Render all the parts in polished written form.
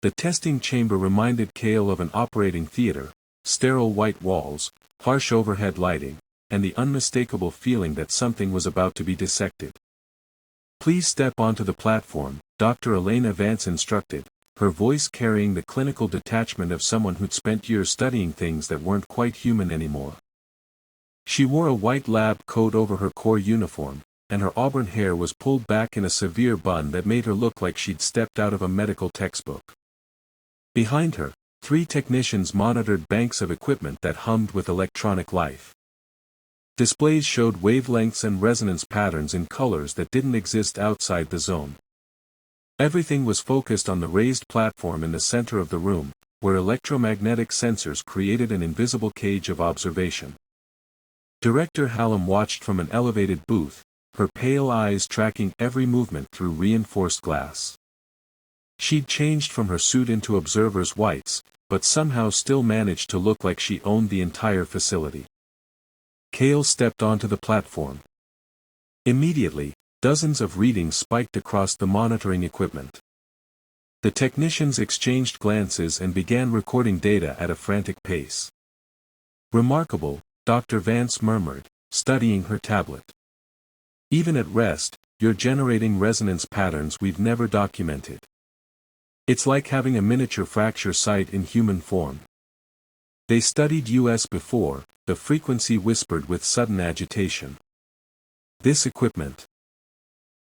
The testing chamber reminded Kael of an operating theater, sterile white walls, harsh overhead lighting, and the unmistakable feeling that something was about to be dissected. "Please step onto the platform," Dr. Elena Vance instructed, her voice carrying the clinical detachment of someone who'd spent years studying things that weren't quite human anymore. She wore a white lab coat over her core uniform, and her auburn hair was pulled back in a severe bun that made her look like she'd stepped out of a medical textbook. Behind her, 3 technicians monitored banks of equipment that hummed with electronic life. Displays showed wavelengths and resonance patterns in colors that didn't exist outside the zone. Everything was focused on the raised platform in the center of the room, where electromagnetic sensors created an invisible cage of observation. Director Hallam watched from an elevated booth, her pale eyes tracking every movement through reinforced glass. She'd changed from her suit into observer's whites, but somehow still managed to look like she owned the entire facility. Kael stepped onto the platform. Immediately, dozens of readings spiked across the monitoring equipment. The technicians exchanged glances and began recording data at a frantic pace. "Remarkable," Dr. Vance murmured, studying her tablet. "Even at rest, you're generating resonance patterns we've never documented. It's like having a miniature fracture site in human form." They studied us before, the frequency whispered with sudden agitation. "This equipment.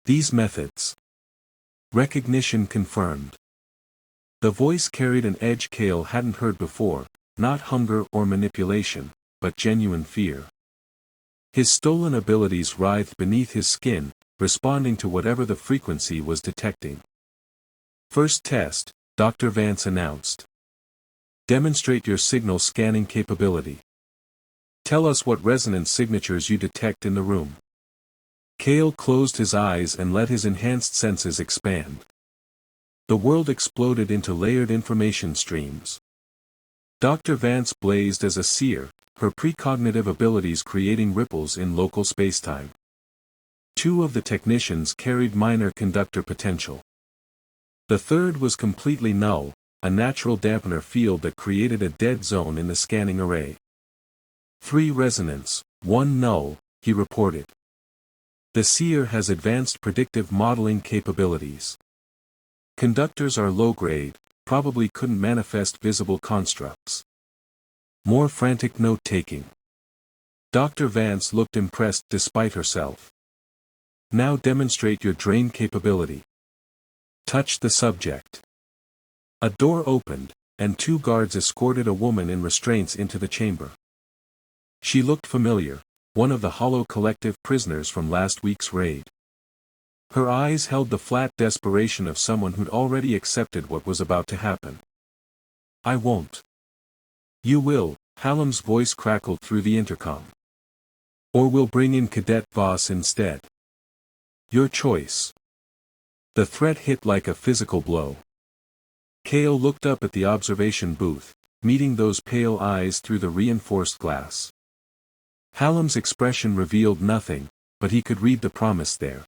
These methods. Recognition confirmed." The voice carried an edge Kael hadn't heard before, not hunger or manipulation, but genuine fear. His stolen abilities writhed beneath his skin, responding to whatever the frequency was detecting. "First test," Dr. Vance announced. "Demonstrate your signal scanning capability. Tell us what resonance signatures you detect in the room." Kael closed his eyes and let his enhanced senses expand. The world exploded into layered information streams. Dr. Vance blazed as a seer, her precognitive abilities creating ripples in local spacetime. 2 of the technicians carried minor conductor potential. The third was completely null, a natural dampener field that created a dead zone in the scanning array. 3 resonance, 1 null, he reported. "The seer has advanced predictive modeling capabilities. Conductors are low-grade, probably couldn't manifest visible constructs." More frantic note-taking. Dr. Vance looked impressed despite herself. "Now demonstrate your drain capability. Touch the subject." A door opened, and 2 guards escorted a woman in restraints into the chamber. She looked familiar, one of the Hollow Collective prisoners from last week's raid. Her eyes held the flat desperation of someone who'd already accepted what was about to happen. "I won't." "You will," Hallam's voice crackled through the intercom. "Or we'll bring in Cadet Voss instead. Your choice." The threat hit like a physical blow. Kael looked up at the observation booth, meeting those pale eyes through the reinforced glass. Hallam's expression revealed nothing, but he could read the promise there.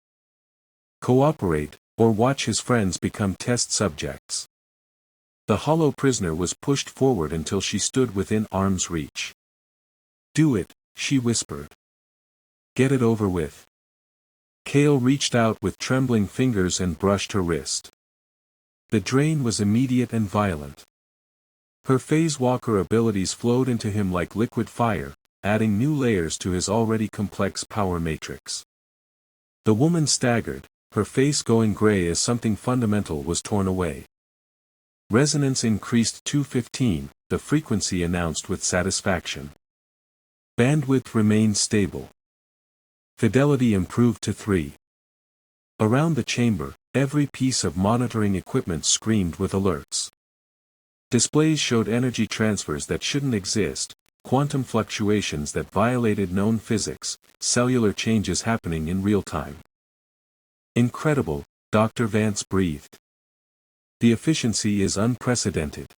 Cooperate, or watch his friends become test subjects. The hollow prisoner was pushed forward until she stood within arm's reach. "Do it," she whispered. "Get it over with." Kael reached out with trembling fingers and brushed her wrist. The drain was immediate and violent. Her phase walker abilities flowed into him like liquid fire, adding new layers to his already complex power matrix. The woman staggered, her face going gray as something fundamental was torn away. Resonance increased to 15, the frequency announced with satisfaction. Bandwidth remained stable. Fidelity improved to 3. Around the chamber, every piece of monitoring equipment screamed with alerts. Displays showed energy transfers that shouldn't exist, quantum fluctuations that violated known physics, cellular changes happening in real time. "Incredible," Dr. Vance breathed. "The efficiency is unprecedented.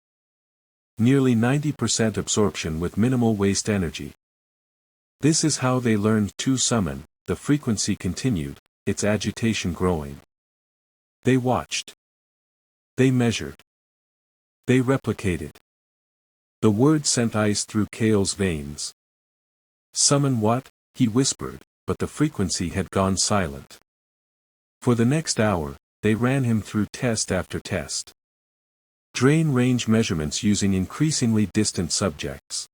Nearly 90% absorption with minimal waste energy." "This is how they learned to summon," the frequency continued, its agitation growing. They watched. They measured. They replicated. The word sent ice through Kael's veins. Summon what? He whispered, but the frequency had gone silent. For the next hour, they ran him through test after test. Drain range measurements using increasingly distant subjects.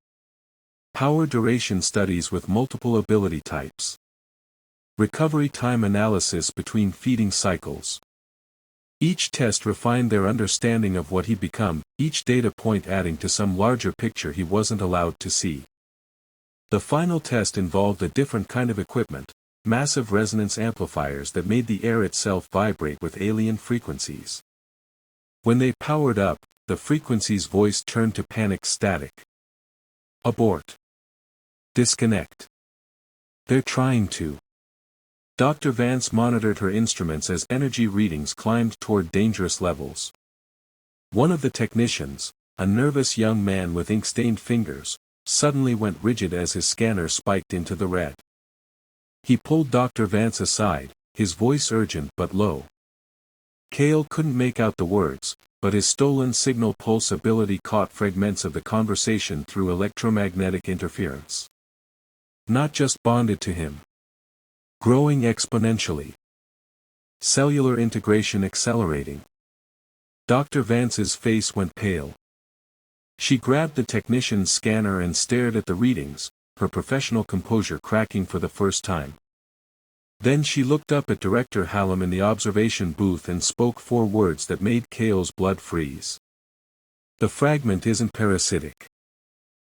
Power duration studies with multiple ability types. Recovery time analysis between feeding cycles. Each test refined their understanding of what he'd become, each data point adding to some larger picture he wasn't allowed to see. The final test involved a different kind of equipment, massive resonance amplifiers that made the air itself vibrate with alien frequencies. When they powered up, the frequency's voice turned to panic static. Abort. Disconnect. They're trying to. Dr. Vance monitored her instruments as energy readings climbed toward dangerous levels. One of the technicians, a nervous young man with ink-stained fingers, suddenly went rigid as his scanner spiked into the red. He pulled Dr. Vance aside, his voice urgent but low. Kael couldn't make out the words, but his stolen signal pulse ability caught fragments of the conversation through electromagnetic interference. Not just bonded to him. Growing exponentially. Cellular integration accelerating. Dr. Vance's face went pale. She grabbed the technician's scanner and stared at the readings, her professional composure cracking for the first time. Then she looked up at Director Hallam in the observation booth and spoke 4 words that made Kael's blood freeze. The fragment isn't parasitic.